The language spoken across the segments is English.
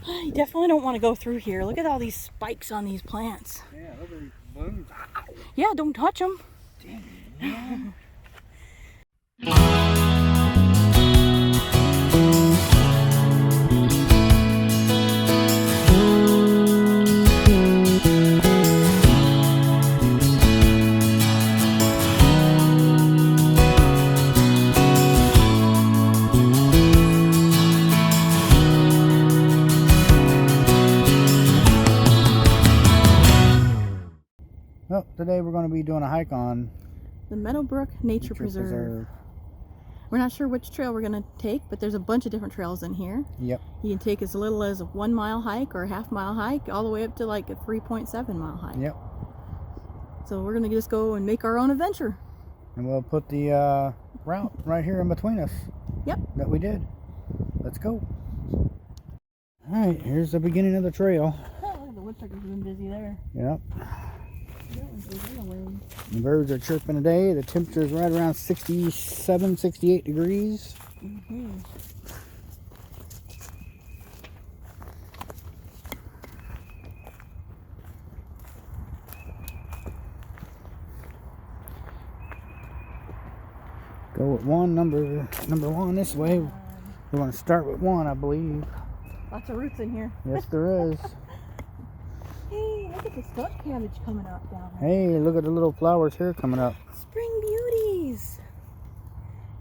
You definitely don't want to go through here. Look at all these spikes on these plants. Yeah, look at these blooms. Yeah, don't touch them. Dang, Well, today we're going to be doing a hike on The Meadowbrook Nature Preserve. We're not sure which trail we're going to take, but there's a bunch of different trails in here. Yep. You can take as little as a 1 mile hike or a half-mile hike, all the way up to like a 3.7 mile hike. Yep. So we're going to just go and make our own adventure. And we'll put the route right here in between us. Yep. That we did. Let's go. Alright, here's the beginning of the trail. Oh, the woodpecker's been busy there. Yep. The birds are chirping today. The temperature is right around 67, 68 degrees. Go with number one this way. We're going to start with one, I believe. Lots of roots in here. Yes, there is. Hey, look at the skunk cabbage coming up down there. Hey, look at the little flowers here coming up. Spring beauties.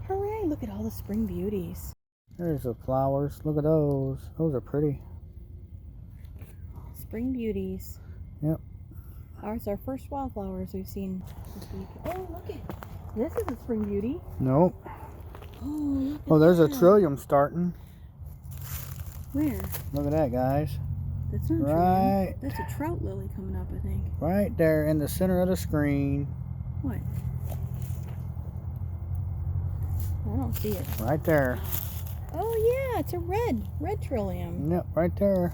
Hooray, look at all the spring beauties. There's the flowers. Look at those. Those are pretty. Spring beauties. Yep. Ours are our first wildflowers we've seen this week. Oh, look at this is a spring beauty. Nope. Oh, look at Oh, there's that. a trillium starting. Where? Look at that, guys. That's not Right. trillium. That's a trout lily coming up, I think. Right there in the center of the screen. What? I don't see it. Right there. Oh yeah, it's a red trillium. Yep, right there.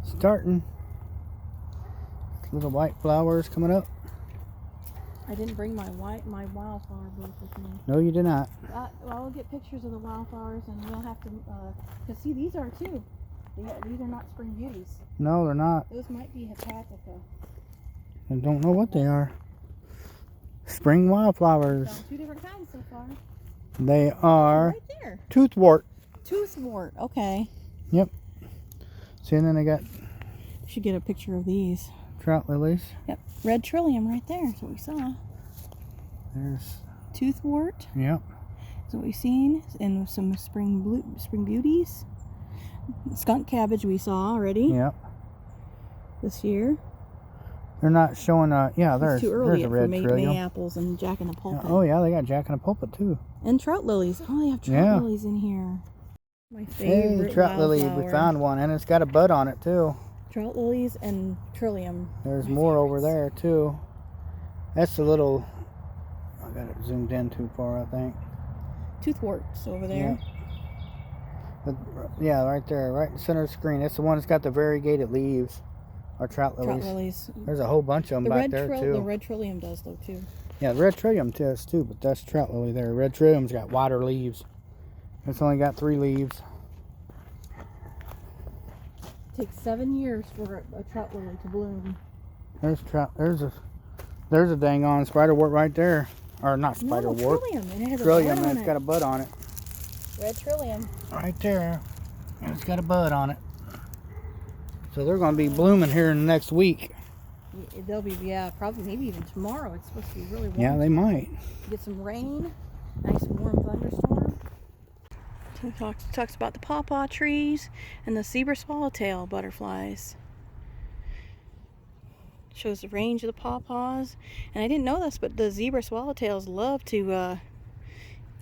Starting. Little white flowers coming up. I didn't bring my wildflower book with me. No, you did not. Well, I'll get pictures of the wildflowers, and we'll have to. Cause see, these are too. These are not spring beauties. No, they're not. Those might be hepatica. I don't know what they are. Spring wildflowers. Found two different kinds so far. They are Right there. toothwort. Toothwort. Okay. Yep. See, and then they got Should get a picture of these. trout lilies. Yep. Red trillium right there. That's what we saw. There's. Toothwort. Yep. That's what we've seen. And some spring beauties. Skunk cabbage we saw already. Yep. This year. They're not showing. Yeah, there's. It's too early there's a for red trillium. May apples and Jack in the Pulpit. Oh yeah, they got Jack in the Pulpit too. And trout lilies. Oh, they have trout lilies in here. My favorite Hey, trout lily. We found one, and it's got a bud on it too. Trout lilies and trillium. There's more over there too. That's a little. I got it zoomed in too far, I think. Toothworts over there. Yeah. But, yeah, right there, right in the center of the screen. That's the one that's got the variegated leaves. Or trout lilies. Trout lilies. There's a whole bunch of them back there too. The red trillium does though too. Yeah, the red trillium does too, but that's trout lily there. Red trillium's got wider leaves. It's only got 3 leaves. It takes 7 years for a trout lily to bloom. There's trout. There's a dang on spiderwort right there, or not spiderwort. Trillium, and it has Trillium, a bud on and it's got a bud on it. Red trillium. Right there, and it's got a bud on it. So they're going to be blooming here in the next week. They'll be, yeah, probably maybe even tomorrow. It's supposed to be really warm. Yeah, they might. Get some rain, nice warm thunderstorm. It talks about the pawpaw trees and the zebra swallowtail butterflies. Shows the range of the pawpaws. And I didn't know this, but the zebra swallowtails love to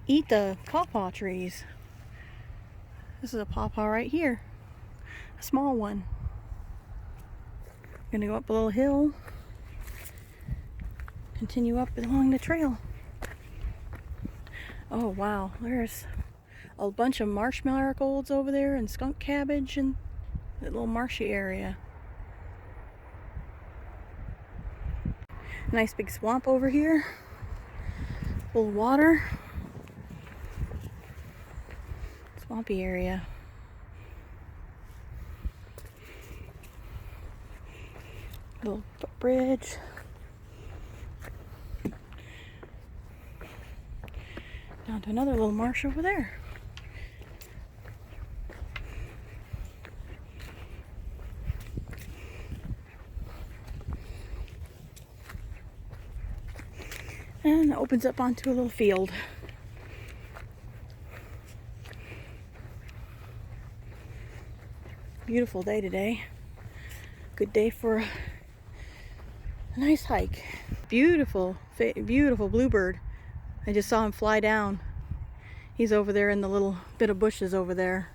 eat the pawpaw trees. This is a pawpaw right here. A small one. I'm gonna go up a little hill. Continue up along the trail. Oh wow, there's a bunch of marsh marigolds over there and skunk cabbage and that little marshy area. Nice big swamp over here. Full of water. Swampy area. Little footbridge. Down to another little marsh over there. And it opens up onto a little field. Beautiful day today. Good day for a nice hike. Beautiful, beautiful bluebird. I just saw him fly down. He's over there in the little bit of bushes over there.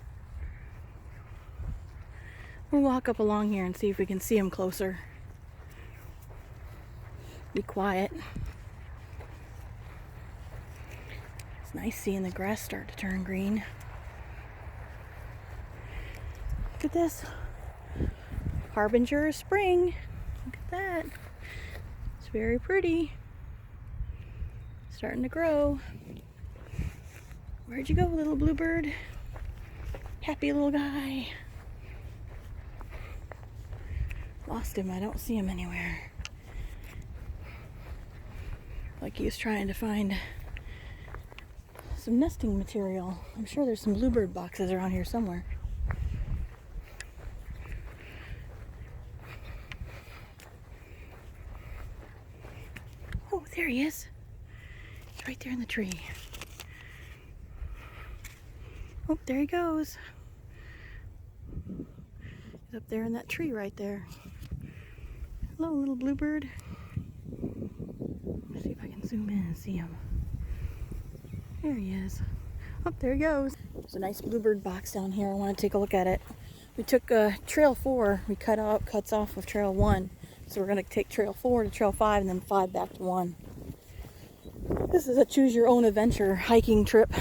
We'll walk up along here and see if we can see him closer. Be quiet. It's nice seeing the grass start to turn green. Look at this. Harbinger of spring. Look at that. It's very pretty. Starting to grow. Where'd you go, little bluebird? Happy little guy. Lost him. I don't see him anywhere. Like he was trying to find some nesting material. I'm sure there's some bluebird boxes around here somewhere. Oh, there he is. He's right there in the tree. Oh, there he goes. He's up there in that tree right there. Hello, little bluebird. Let's see if I can zoom in and see him. There he is. Oh, there he goes. There's a nice bluebird box down here. I want to take a look at it. We took trail 4. We cuts off of trail 1. So we're going to take trail 4 to trail 5 and then 5 back to 1. This is a choose your own adventure hiking trip.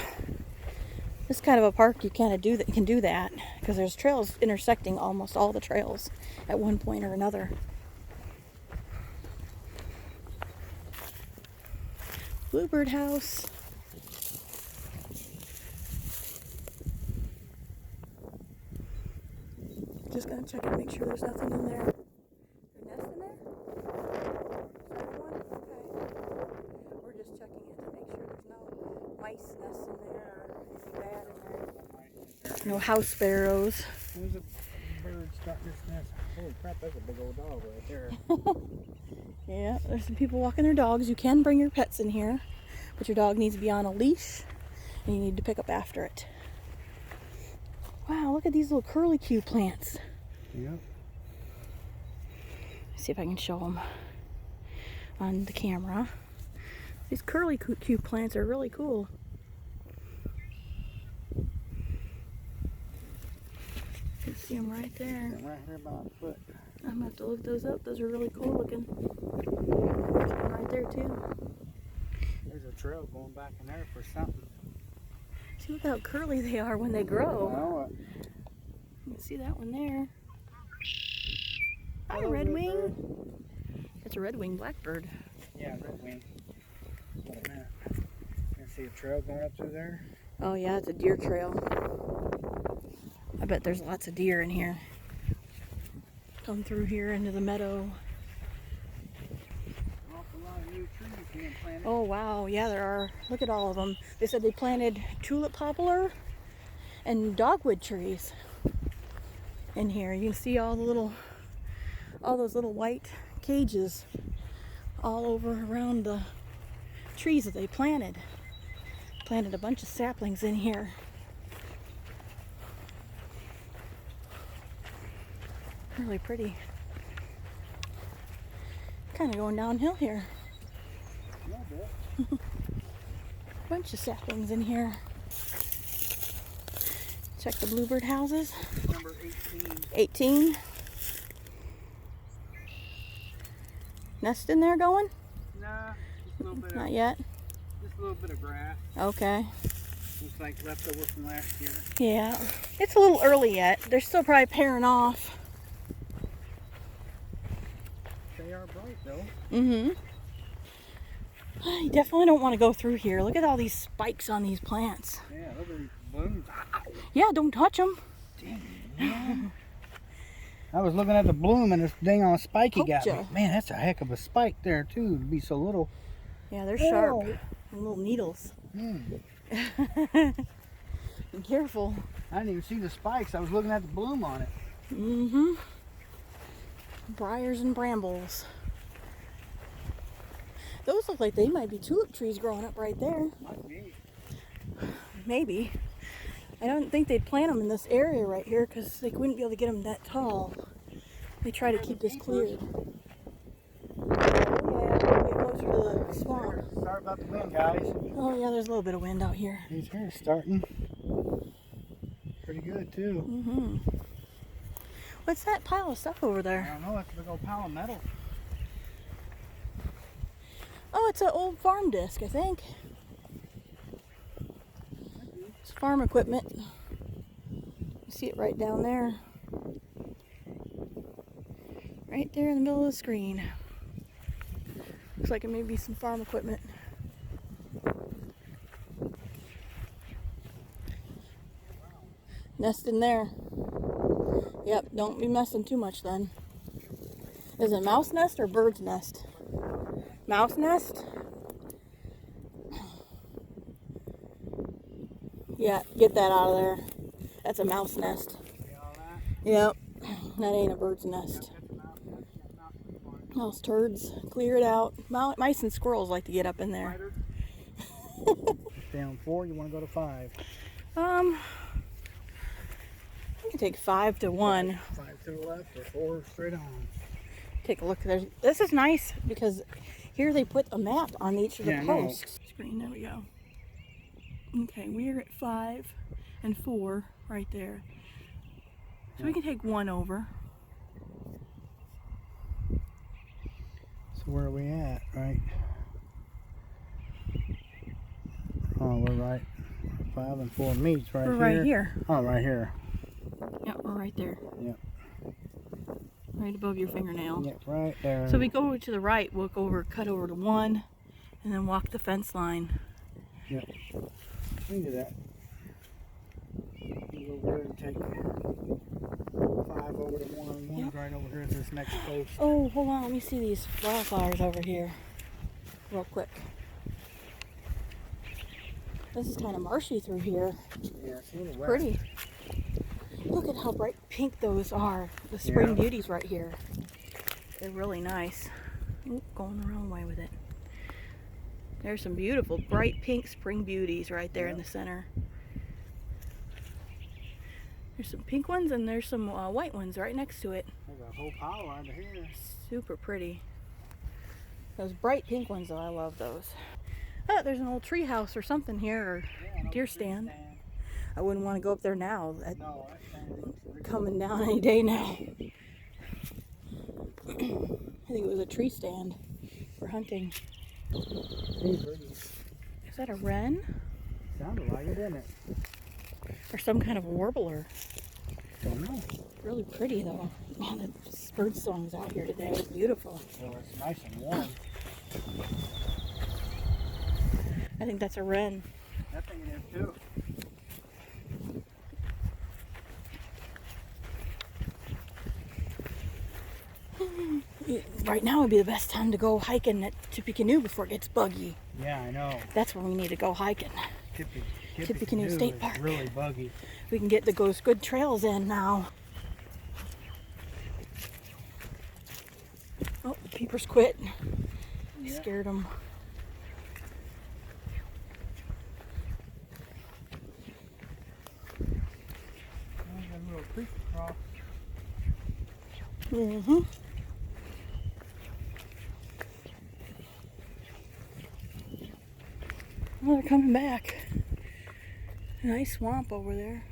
This kind of a park you can do that because there's trails intersecting almost all the trails at one point or another. Bluebird house. Just gonna check and make sure there's nothing in there. Is there a nest in there? Is that one? Okay. We're just checking it to make sure there's no mice nests in there or anything bad in there. No house sparrows. There's a bird stuck in this nest. Holy crap, that's a big old dog right there. Yeah, there's some people walking their dogs. You can bring your pets in here, but your dog needs to be on a leash and you need to pick up after it. Wow, look at these little curlicue plants. Yep. See if I can show them on the camera. These curlicue plants are really cool. You can see them right there. Right here about a foot. I'm gonna have to look those up. Those are really cool looking. There's one right there too. There's a trail going back in there for something. See, look how curly they are when they grow. I know it. You can see that one there. Hi, Hello, redwing. It's a redwing blackbird. Yeah, redwing. Look at that. You can see a trail going up through there. Oh yeah, it's a deer trail. I bet there's lots of deer in here. Come through here into the meadow. Awful lot of new trees being planted. Oh wow, yeah there are. Look at all of them. They said they planted tulip poplar and dogwood trees in here. You can see all those little white cages all over around the trees that they planted. Planted a bunch of saplings in here. Really pretty. Kind of going downhill here. A little bit. Bunch of saplings in here. Check the bluebird houses. Number 18. 18. Nest in there going? Nah, just a little bit. Not yet. Just a little bit of grass. Okay. Looks like leftover from last year. Yeah. It's a little early yet. They're still probably pairing off. They are bright though. Mm-hmm. You definitely don't want to go through here. Look at all these spikes on these plants. Yeah, look at these blooms. Yeah, don't touch them. Dang. I was looking at the bloom and this dang on spike he got me. Poked ya. Man, that's a heck of a spike there too, to be so little. Yeah, they're sharp. Oh. And little needles. Mm. Be careful. I didn't even see the spikes. I was looking at the bloom on it. Mm-hmm. Briars and brambles. Those look like they might be tulip trees growing up right there. Might be. Maybe. I don't think they'd plant them in this area right here because they wouldn't be able to get them that tall. They try to keep this cleared. Oh yeah, get closer to the swamp. Sorry about the wind, guys. Oh yeah, there's a little bit of wind out here. These here are starting. Pretty good too. Mm-hmm. What's that pile of stuff over I there? don't know, it's a big old pile of metal. Oh, it's an old farm disc, I think. It's farm equipment. You see it right down there. Right there in the middle of the screen. Looks like it may be some farm equipment. Nest in there. Yep, don't be messing too much then. Is it a mouse nest or bird's nest? Mouse nest? Yeah, get that out of there. That's a mouse nest. Yep, that ain't a bird's nest. Mouse turds, clear it out. Mice and squirrels like to get up in there. Stay on 4, you want to go to 5? I can take 5 to 1. 5 to the left or 4 straight on. Take a look. This is nice because here they put a map on each of the posts. Screen, there we go. Okay, we're at 5 and 4 right there. So we can take 1 over. So where are we at, right? Oh, we're right. 5 and 4 meets right We're here. right here. Oh, right here. Yep, we're right there. Yep. Right above your fingernail. Yep, right there. So we go over to the right, we'll go over, cut over to 1, and then walk the fence line. Yep. We can do that. You go over there and take 5 over to 1. One's Yep. right over here at this next post. Oh, hold on, let me see these wildflowers over here real quick. This is kind of marshy through here. Yeah, it's a little wet. Pretty. Look at how bright pink those are. The spring Yeah. beauties right here. They're really nice. Oop, going the wrong way with it. There's some beautiful bright pink spring beauties right there in the center. There's some pink ones and there's some white ones right next to it. There's a whole pile under here. Super pretty. Those bright pink ones though, I love those. Oh, there's an old tree house or something here, or deer stand. I wouldn't want to go up there now. No, that stand looks pretty Coming down any day now. I think it was a tree stand for hunting. pretty. Is that a wren? Sounded like it, didn't it? Or some kind of warbler? Don't know. Really pretty though. Man, the bird songs out here today are beautiful. Well, it's nice and warm. I think that's a wren. I think it is too. Right now would be the best time to go hiking at Tippecanoe before it gets buggy. Yeah, I know. That's where we need to go hiking. Tippecanoe State Park. It's really buggy. We can get those good trails in now. Oh, the peepers quit. I scared them. There's a little creek across. Mm-hmm. Well, they're coming back. Nice swamp over there.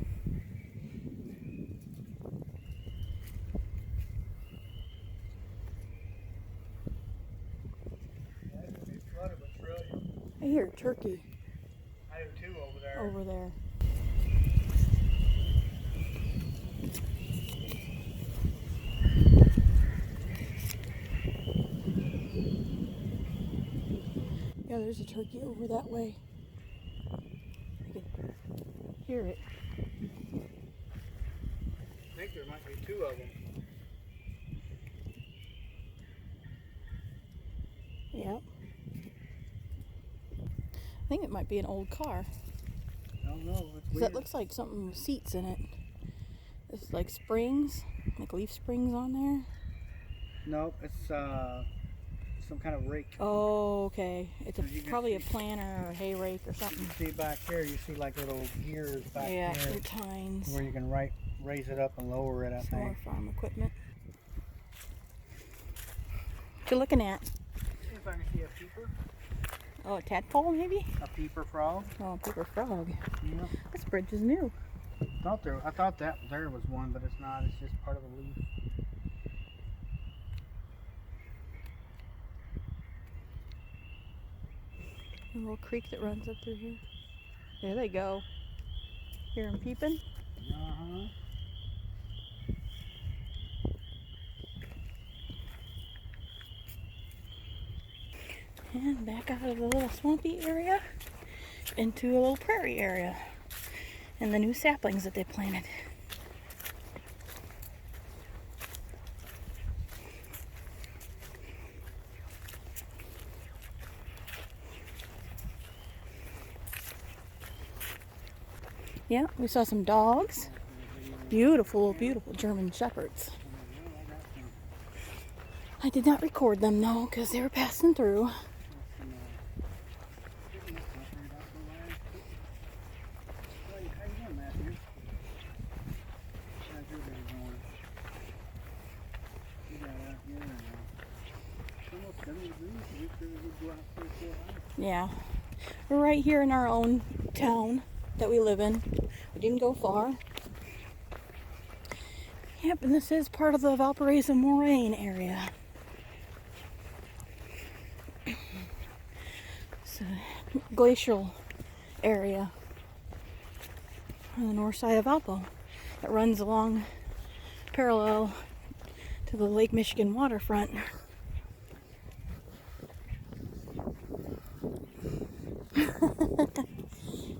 Yeah, it's gonna be flooded with trillium. I hear a turkey I do too over there. over there. Yeah, there's a turkey over that way. I can hear it. I think there might be 2 of them. think it might be an old car. I don't know. It's 'Cause weird. that looks like something with seats in it. It's like springs, like leaf springs on there. Nope, it's some kind of rake. Oh, okay. It's As you can probably a see- planter or hay rake or You something. can see back here, you see like little gears back Yeah, here your tines. where you can raise it up and lower it, I Some more think. farm equipment. What you looking at? See if I can see a peeper. Oh, a tadpole maybe? A peeper frog. Oh, a paper frog. Yeah. This bridge is new. I thought that there was one, but it's not. It's just part of the leaf. A little creek that runs up through here. There they go. Hear them peeping? Uh-huh. And back out of the little swampy area into a little prairie area. And the new saplings that they planted. Yeah, we saw some dogs. Beautiful, beautiful German shepherds. I did not record them though, because they were passing through. Yeah, we're right here in our own town that we live in. We didn't go far. Yep, and this is part of the Valparaiso Moraine area. It's a glacial area on the north side of Valpo that runs along parallel to the Lake Michigan waterfront.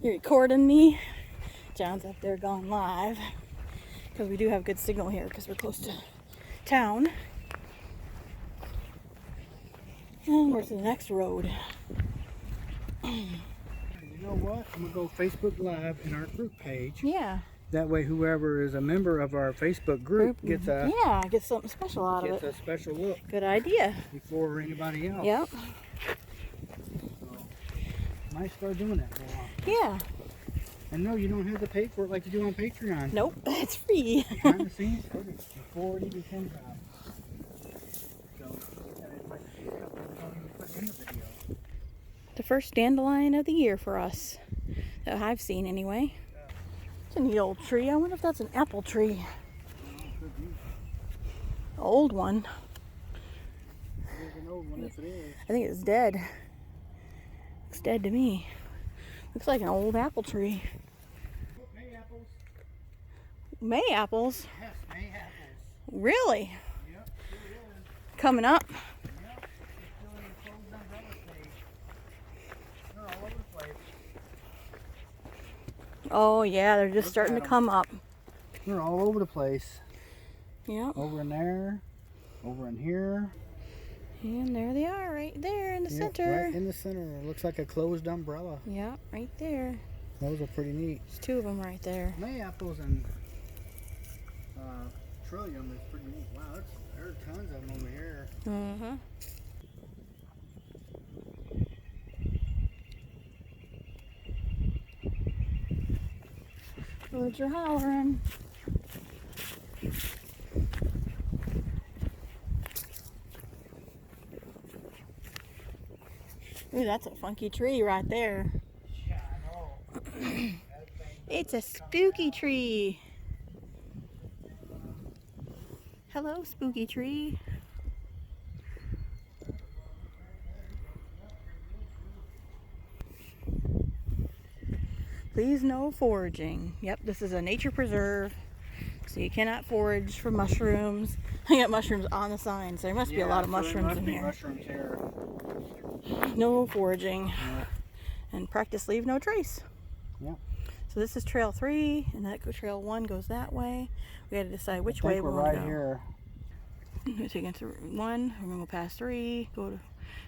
You're recording me? John's up there gone live because we do have good signal here because we're close to town. And we're to the next road. You know what? I'm gonna go Facebook Live in our group page. Yeah. That way, whoever is a member of our Facebook group gets a gets something special out of gets it. a special look Good idea. before anybody else. Yep. Might start doing that for a while. Yeah. And no, you don't have to pay for it like you do on Patreon. Nope. It's free. Behind the scenes footage before it even comes out. So, and it might be something we don't even put in the video. The first dandelion of the year for us that I've seen anyway. It's a neat old tree. I wonder if that's an apple tree. Could be. Old one. There's an old one if it is. I think it's dead. Looks dead to me. Looks like an old apple tree. May apples. May apples? Yes, May apples. Really? Yep, sure is. Coming up? Yep, it's still in the closed umbrella stage. They're all over the place. Oh yeah, they're just Look starting at to 'em. come up. They're all over the place. Yep. Over in there, over in here. And there they are, right there in the Yep, center. right in the center. It looks like a closed umbrella. Yeah, right there. Those are pretty neat. There's two of them right there. May apples and trillium is pretty neat. Wow, there are tons of them over here. Uh-huh. Birds are hollering. Ooh, that's a funky tree right there. Yeah, I know. It's a spooky tree. Hello, spooky tree. Please no foraging. Yep, this is a nature preserve, so you cannot forage for mushrooms. I got mushrooms on the sign, so there must be a lot of mushrooms in here. Mushrooms here. No foraging. Yeah. And practice leave no trace. Yep. So this is trail 3, and that trail 1 goes that way. We got to decide which way we're we want right to go. here. We're taking through 1. We're gonna go past 3. Go to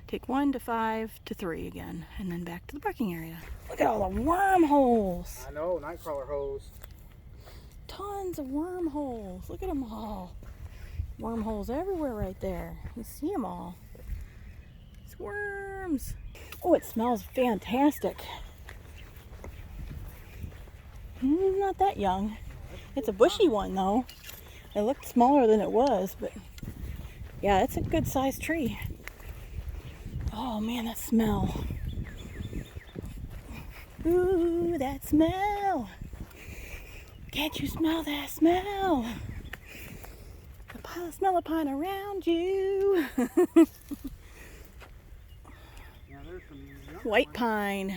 Take 1 to 5 to 3 again, and then back to the parking area. Look at all the wormholes. I know, nightcrawler hose. Tons of wormholes. Look at them all. Wormholes everywhere right there. You see them all. It's worms. Oh, it smells fantastic. Not that young. It's a bushy one though. It looked smaller than it was, but yeah, it's a good sized tree. Oh man, that smell. Ooh, that smell. Can't you smell that smell? The smell of pine around you. Yeah, there's some White ones. pine.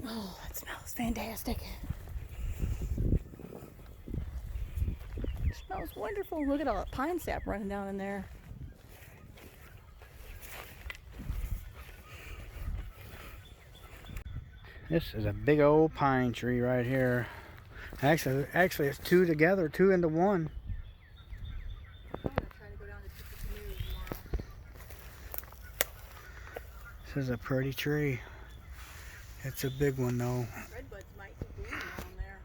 Oh, that smells fantastic. It smells wonderful. Look at all that pine sap running down in there. This is a big old pine tree right here. Actually, it's two together, two into one. I'm gonna try to go down to the canoe tomorrow. This is a pretty tree. It's a big one though. Redbuds might be blooming down there.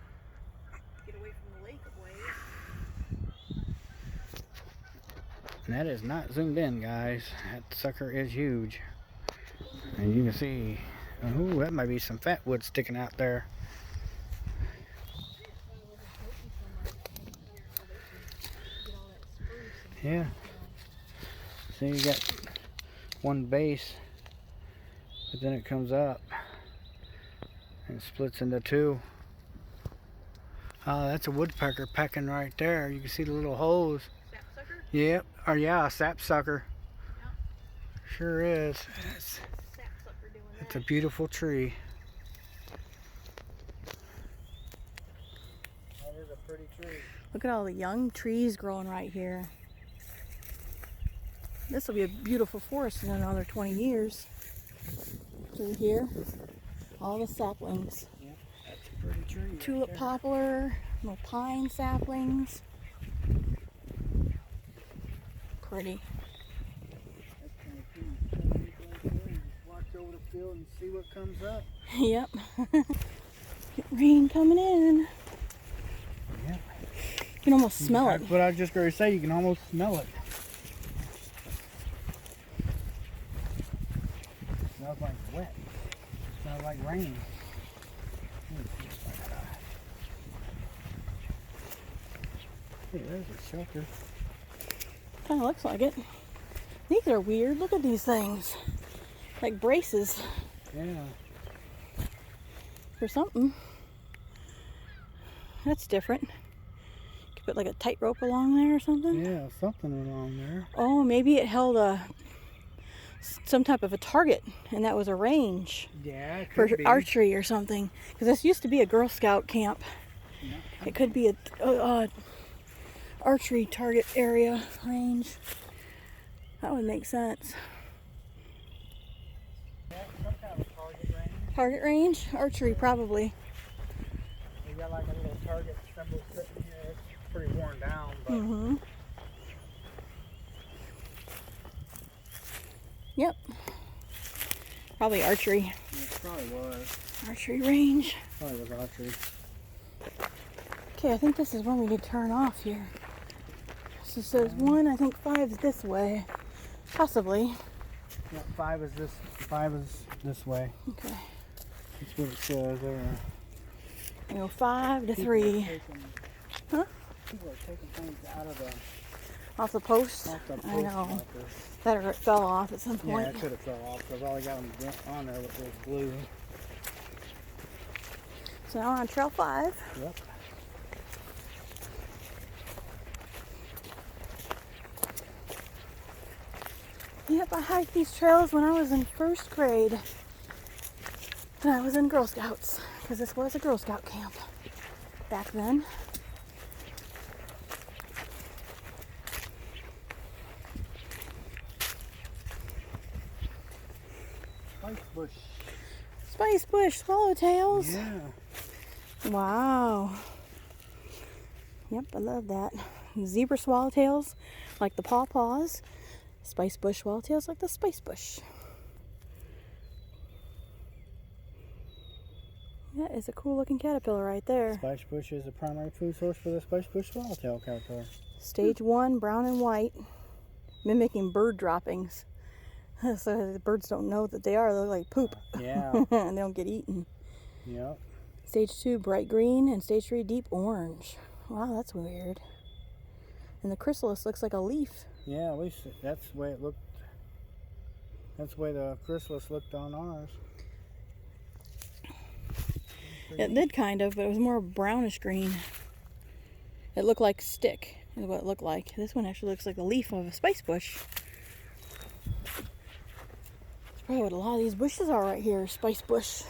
Get away from the lake a ways. And that is not zoomed in, guys. That sucker is huge. And you can see, oh, that might be some fat wood sticking out there. Yeah. So you got one base, but then it comes up and splits into two. Oh, that's a woodpecker pecking right there. You can see the little holes. Sapsucker? Yep. Or yeah, a sapsucker. Yep. Sure is. Sapsucker doing that. It's a beautiful tree. That is a pretty tree. Look at all the young trees growing right here. This will be a beautiful forest in another 20 years. Through here, all the saplings. Yep, that's a pretty tree. Right Tulip there. poplar, little pine saplings. Pretty. That's kind of cool. Just watch over the field and see what comes up. Yep. Get rain coming in. Yep. You can almost smell it. That's what I was just going to say. You can almost smell it. Smells like wet. Smells like rain. Hey, there's a shelter. Kind of looks like it. These are weird. Look at these things. Like braces Yeah. for something. That's different. Could put like a tightrope along there or something. Yeah, something along there. Oh, maybe it held some type of a target, and that was a range Yeah, it for could be. archery or something. Because this used to be a Girl Scout camp. Yeah. It could be a archery target area range. That would make sense. Yeah, some kind of target range. Target range? Archery, probably. We got like a little target symbol sitting here. It's pretty worn down, but Mm-hmm. Yep. Probably archery. yeah, it probably was. Archery range. Probably was archery. Okay, I think this is when we could turn off here. So it says 1, I think 5 is this way. Possibly. Yeah, 5 is this way. Okay. That's what it says there. I go 5 to People 3. are taking- Huh? People are taking things out of the Off the post? off the I post know. marker. That or it fell off at some Yeah, point. it could have fell off because all I got on there was glue. So now we're on trail 5. Yep. Yep, I hiked these trails when I was in 1st grade. And I was in Girl Scouts, because this was a Girl Scout camp back then. Spice bush. Spice bush, swallowtails. Yeah. Wow. Yep, I love that. Zebra swallowtails like the pawpaws. Spice bush swallowtails like the spice bush. That is a cool looking caterpillar right there. Spice bush is the primary food source for the spice bush swallowtail caterpillar. Stage 1, brown and white, mimicking bird droppings. So the birds don't know that they are. They look like poop. Yeah. And they don't get eaten. Yep. Stage 2, bright green, and stage 3, deep orange. Wow, that's weird. And the chrysalis looks like a leaf. Yeah, at least that's the way it looked. That's the way the chrysalis looked on ours. It did kind of, but it was more brownish green. It looked like stick, is what it looked like. This one actually looks like the leaf of a spice bush. That's probably what a lot of these bushes are right here, spice bush.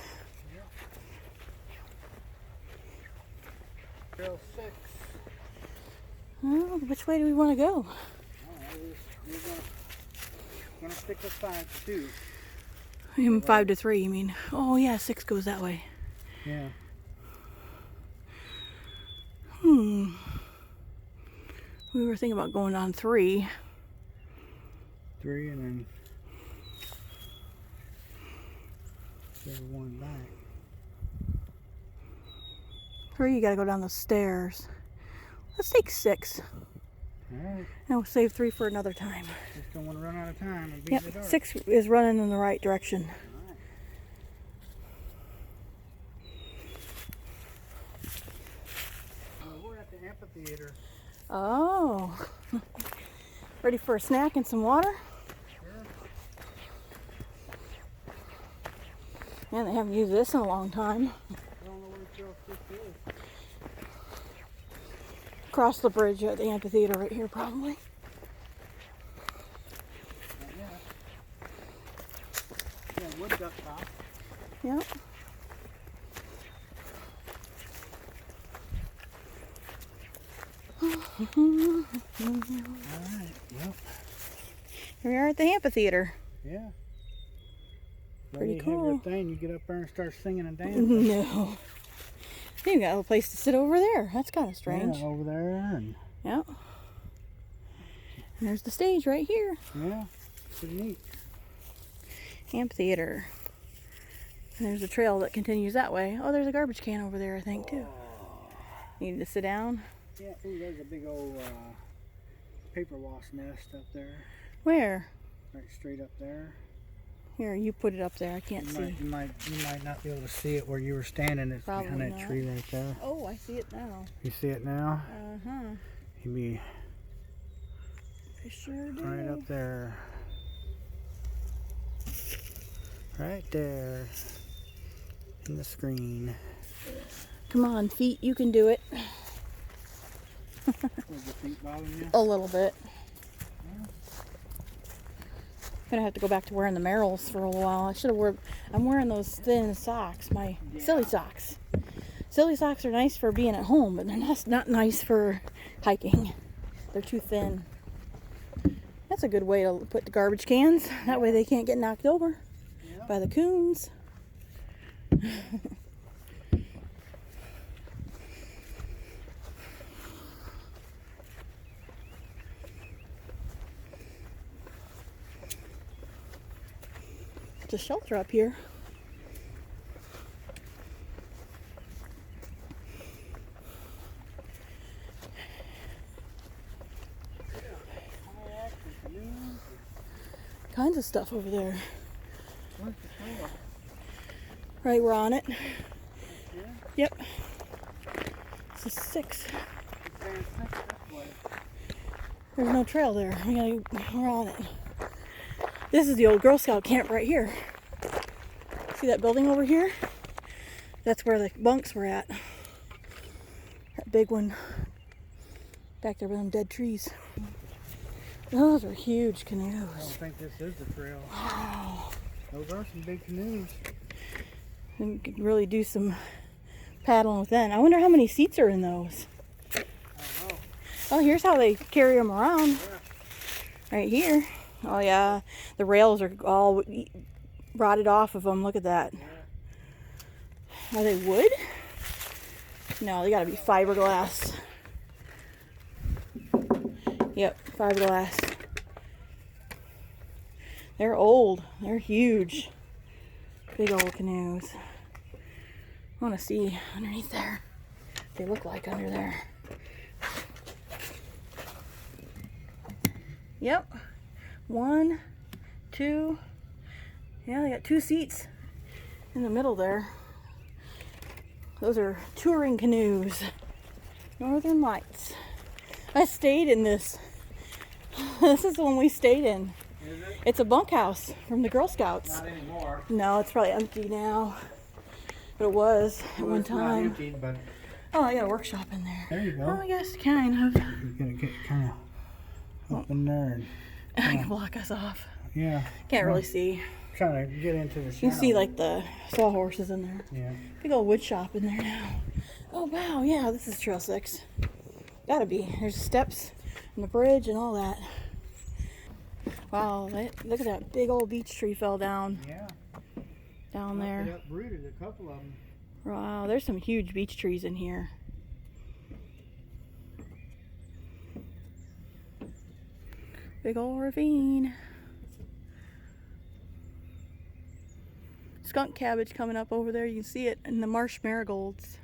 Trail 6. Well, which way do we want to go? We're gonna stick with 5 to 2. 5 to 3, you mean? Oh yeah, 6 goes that way. Yeah. We were thinking about going on 3. 3 and then there's 1 back. 3, you gotta go down the stairs. Let's take 6. Alright. And we'll save 3 for another time. Just don't want to run out of time and beat Yep, the dark. 6 is running in the right direction. We're at the amphitheater. Oh. Ready for a snack and some water? Sure. Man, they haven't used this in a long time. I don't know where Trail 6 is. Across the bridge at the amphitheater right here, probably. Not yet. Yeah, wood duck top. Yep. Alright, well. Here we are at the amphitheater. Yeah. Pretty Ready to have your cool. thing, you get up there and start singing and dancing. No. You got a place to sit over there. That's kind of strange. Yeah, over there and Yep. And there's the stage right here. yeah, pretty neat. Amphitheater. And there's a trail that continues that way. Oh, there's a garbage can over there, I think, too. Need to sit down. Yeah, ooh, there's a big old paper wasp nest up there. Where? Right straight up there. Here, you put it up there. I can't see. You might not be able to see it where you were standing. It's Probably behind that not. tree right there. Oh, I see it now. You see it now? Uh-huh. You'd be I sure do. right up there. Right there. In the screen. Come on, feet. You can do it. Was your feet bothering you? A little bit. Gonna have to go back to wearing the Merrills for a while. I should have worn. I'm wearing those thin socks, my silly socks. Silly socks are nice for being at home, but they're not nice for hiking. They're too thin. That's a good way to put the garbage cans. That way they can't get knocked over by the coons. There's a shelter up here. Kinds of stuff over there. Where's the trail? Right, we're on it. Yeah? Yep. This is 6. It's saying 6 this way. There's no trail there. We're on it. This is the old Girl Scout camp right here. See that building over here? That's where the bunks were at. That big one. Back there with them dead trees. Those are huge canoes. I don't think this is the trail. Wow. Those are some big canoes. And you could really do some paddling with them. I wonder how many seats are in those. I don't know. Oh, here's how they carry them around. Yeah. Right here. Oh yeah, the rails are all rotted off of them. Look at that. Yeah. Are they wood? No, they gotta be fiberglass. Yep, fiberglass. They're old. They're huge. Big old canoes. I want to see underneath there what they look like under there. Yep. 1, 2. Yeah, they got 2 seats in the middle there. Those are touring canoes. Northern Lights. I stayed in this. This is the one we stayed in. Is it? It's a bunkhouse from the Girl Scouts. Not anymore. No, it's probably empty now. But it was at one time. Not empty, but Oh, I got a workshop in there. there you go. Oh, I guess kind of. You're gonna get kind of up in there. And, I can block us off. yeah. Can't really see. Trying to get into the shadow. You can see like the sawhorses in there. Yeah. Big old wood shop in there now. Oh wow, yeah, this is Trail 6. Gotta be. There's steps and the bridge and all that. Wow, look at that big old beech tree fell down. Yeah. Down there. It uprooted a couple of them. Wow, there's some huge beech trees in here. Big old ravine. Skunk cabbage coming up over there. You can see it in the marsh marigolds.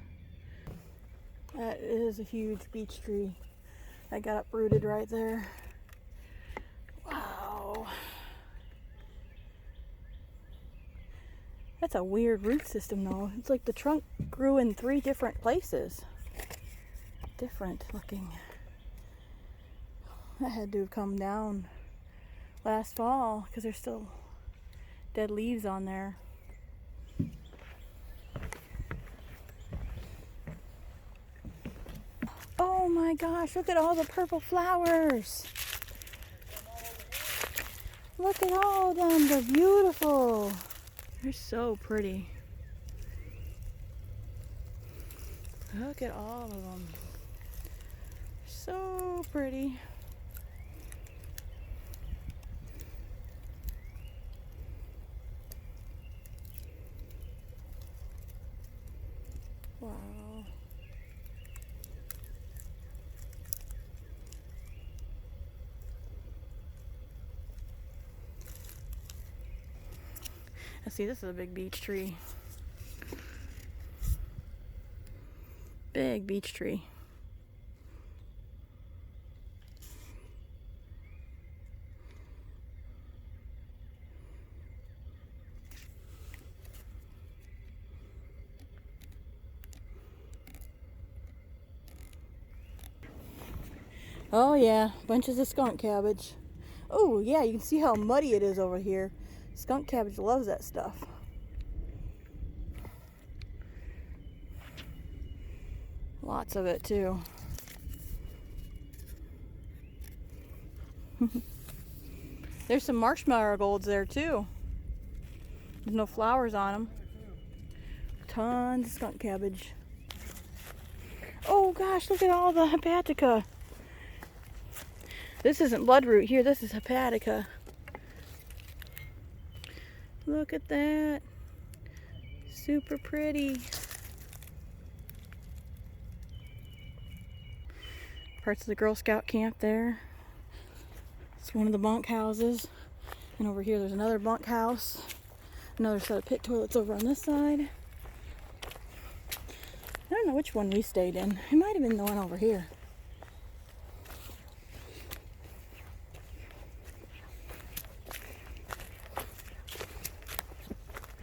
That is a huge beech tree. That got uprooted right there. Wow. That's a weird root system though. It's like the trunk grew in 3 different places. Different looking. That had to have come down last fall because there's still dead leaves on there. Oh my gosh, look at all the purple flowers. Look at all of them, they're beautiful. They're so pretty. Look at all of them. So pretty. Wow. Let's see, this is a big beech tree. Big beech tree. Oh yeah, bunches of skunk cabbage. Oh yeah, you can see how muddy it is over here. Skunk cabbage loves that stuff. Lots of it too. There's some marsh marigolds there too. There's no flowers on them. Tons of skunk cabbage. Oh gosh, look at all the hepatica. This isn't bloodroot here, this is hepatica. Look at that. Super pretty. Parts of the Girl Scout camp there. It's one of the bunk houses. And over here there's another bunk house. Another set of pit toilets over on this side. I don't know which one we stayed in. It might have been the one over here.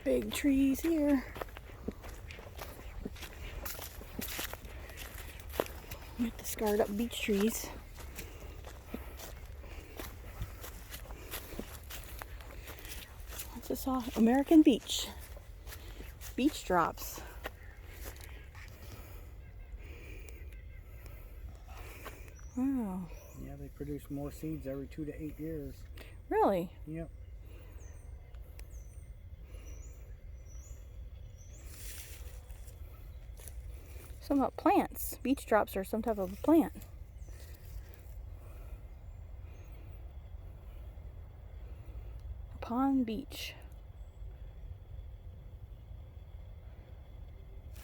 Big trees here. With the scarred up beech trees. What's this all? American beech. Beech drops. Wow. Yeah, they produce more seeds every 2 to 8 years. Really? Yep. Some about plants. Beech drops are some type of a plant. Pond beech.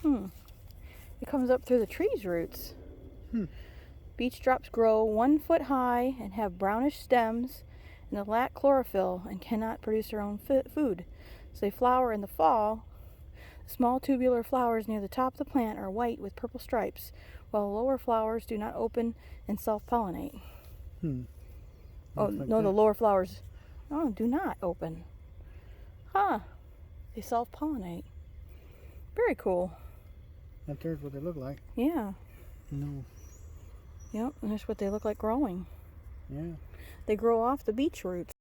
It comes up through the tree's roots. Beech drops grow 1 foot high and have brownish stems, and they lack chlorophyll and cannot produce their own food. So they flower in the fall. Small tubular flowers near the top of the plant are white with purple stripes, while the lower flowers do not open and self-pollinate. Oh, Looks like no, that. the lower flowers do not open. Huh. They self-pollinate. Very cool. That there's what they look like. Yeah. No. Yep, and that's what they look like growing. Yeah. They grow off the beech roots.